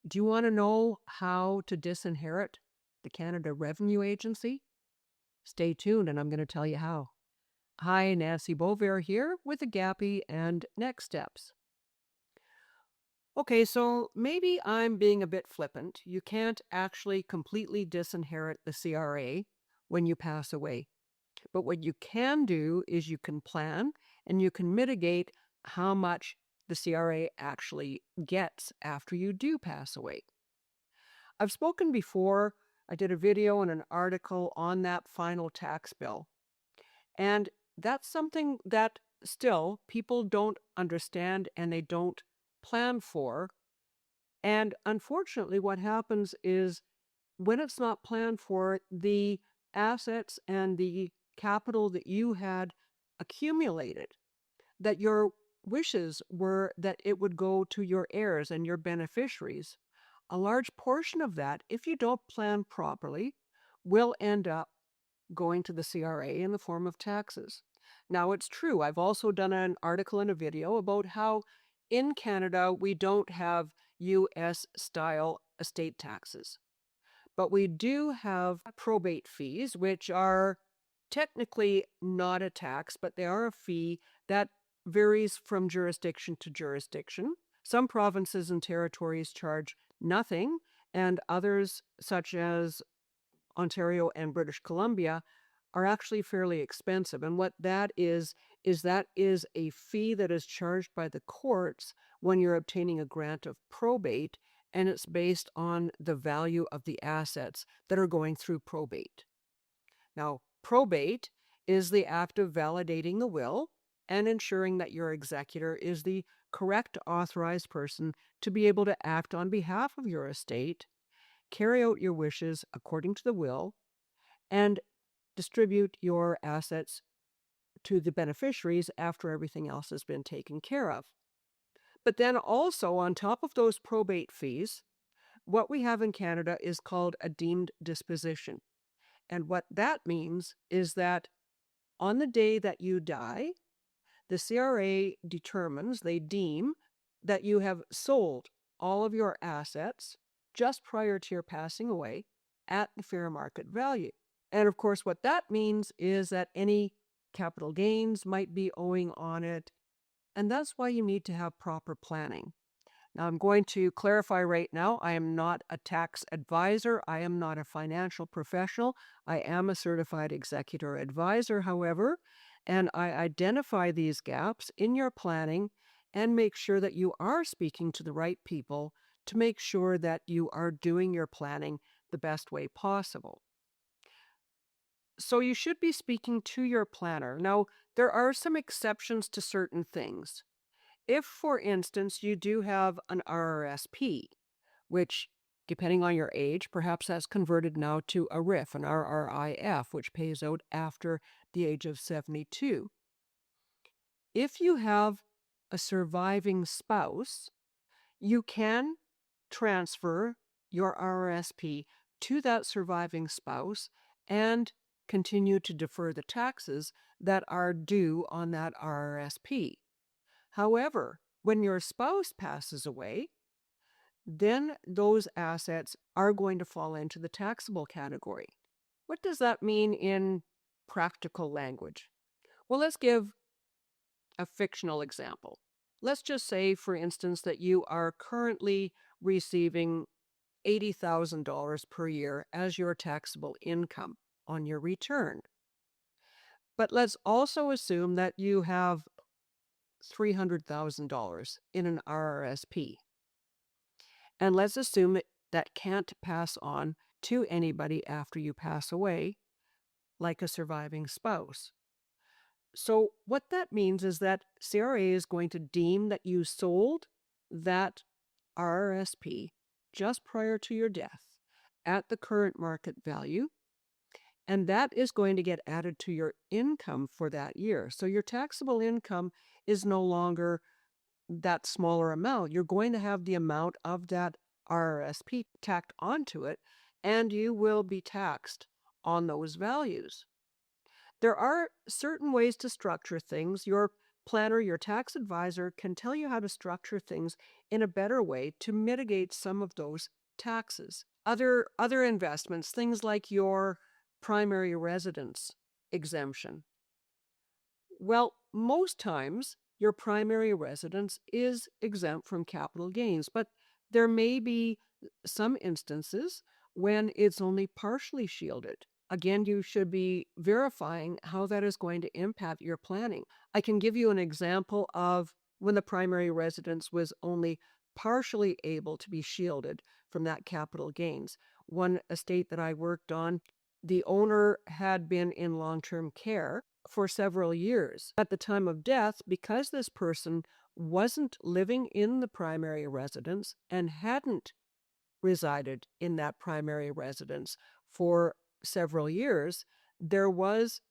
Do you want to know how to disinherit the Canada Revenue Agency? Stay tuned and I'm going to tell you how. Hi, Nancy Beauvert here with the Gappy and NEXsteps. Okay, so maybe I'm being a bit flippant. You can't actually completely disinherit the CRA when you pass away. But what you can do is you can plan and you can mitigate how much the CRA actually gets after you do pass away. I've spoken before. I did a video and an article on that final tax bill. And that's something that still people don't understand and they don't plan for. And unfortunately, what happens is when it's not planned for, the assets and the capital that you had accumulated, that your wishes were that it would go to your heirs and your beneficiaries, a large portion of that, if you don't plan properly, will end up going to the CRA in the form of taxes. Now, it's true. I've also done an article and a video about how in Canada we don't have US style estate taxes, but we do have probate fees, which are technically not a tax, but they are a fee that varies from jurisdiction to jurisdiction. Some provinces and territories charge nothing, and others, such as Ontario and British Columbia, are actually fairly expensive. And what that is that is a fee that is charged by the courts when you're obtaining a grant of probate, and it's based on the value of the assets that are going through probate. Now, probate is the act of validating the will and ensuring that your executor is the correct authorized person to be able to act on behalf of your estate, carry out your wishes according to the will, and distribute your assets to the beneficiaries after everything else has been taken care of. But then also, on top of those probate fees, what we have in Canada is called a deemed disposition. And what that means is that on the day that you die, the CRA determines, they deem, that you have sold all of your assets just prior to your passing away at the fair market value. And of course, what that means is that any capital gains might be owing on it. And that's why you need to have proper planning. Now, I'm going to clarify right now, I am not a tax advisor. I am not a financial professional. I am a certified executor advisor, however, and I identify these gaps in your planning and make sure that you are speaking to the right people to make sure that you are doing your planning the best way possible. So you should be speaking to your planner. Now, there are some exceptions to certain things. If, for instance, you do have an RRSP, which, depending on your age, perhaps that's converted now to a RRIF, an RRIF, which pays out after the age of 72. If you have a surviving spouse, you can transfer your RRSP to that surviving spouse and continue to defer the taxes that are due on that RRSP. However, when your spouse passes away, then those assets are going to fall into the taxable category. What does that mean in practical language? Well, let's give a fictional example. Let's just say, for instance, that you are currently receiving $80,000 per year as your taxable income on your return. But let's also assume that you have $300,000 in an RRSP. And let's assume that can't pass on to anybody after you pass away, like a surviving spouse. So what that means is that CRA is going to deem that you sold that RRSP just prior to your death at the current market value, and that is going to get added to your income for that year. So your taxable income is no longer that smaller amount. You're going to have the amount of that RRSP tacked onto it, and you will be taxed on those values. There are certain ways to structure things. Your planner, your tax advisor can tell you how to structure things in a better way to mitigate some of those taxes. Other investments, things like your primary residence exemption. Well, most times your primary residence is exempt from capital gains, but there may be some instances when it's only partially shielded. Again, you should be verifying how that is going to impact your planning. I can give you an example of when the primary residence was only partially able to be shielded from that capital gains. One estate that I worked on, the owner had been in long-term care for several years. At the time of death, because this person wasn't living in the primary residence and hadn't resided in that primary residence for several years, there was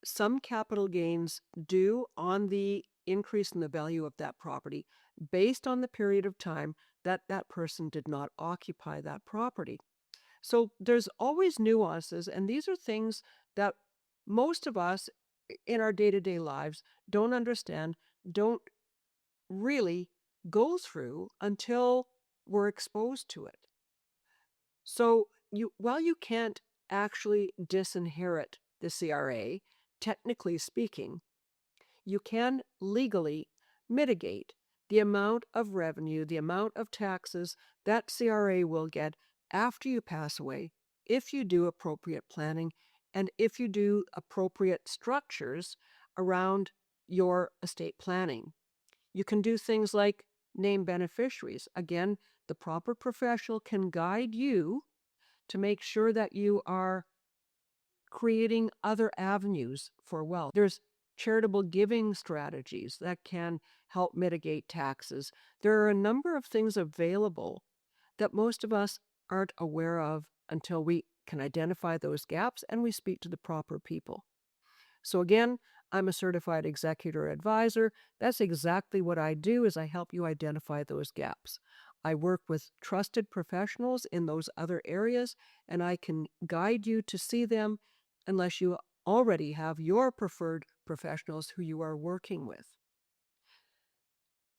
some capital gains due on the increase in the value of that property based on the period of time that that person did not occupy that property. So there's always nuances, and these are things that most of us in our day-to-day lives don't understand, don't really go through until we're exposed to it. So while you can't actually disinherit the CRA, technically speaking, you can legally mitigate the amount of revenue, the amount of taxes that CRA will get after you pass away if you do appropriate planning and if you do appropriate structures around your estate planning. You can do things like name beneficiaries. Again, the proper professional can guide you to make sure that you are creating other avenues for wealth. There's charitable giving strategies that can help mitigate taxes. There are a number of things available that most of us aren't aware of until we can identify those gaps and we speak to the proper people. So again, I'm a certified executor advisor. That's exactly what I do, is I help you identify those gaps. I work with trusted professionals in those other areas, and I can guide you to see them unless you already have your preferred professionals who you are working with.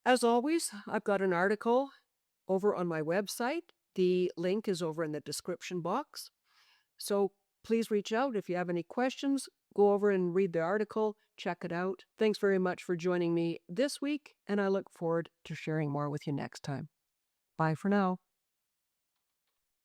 As always, I've got an article over on my website. The link is over in the description box. So please reach out if you have any questions. Go over and read the article, check it out. Thanks very much for joining me this week, and I look forward to sharing more with you next time. Bye for now.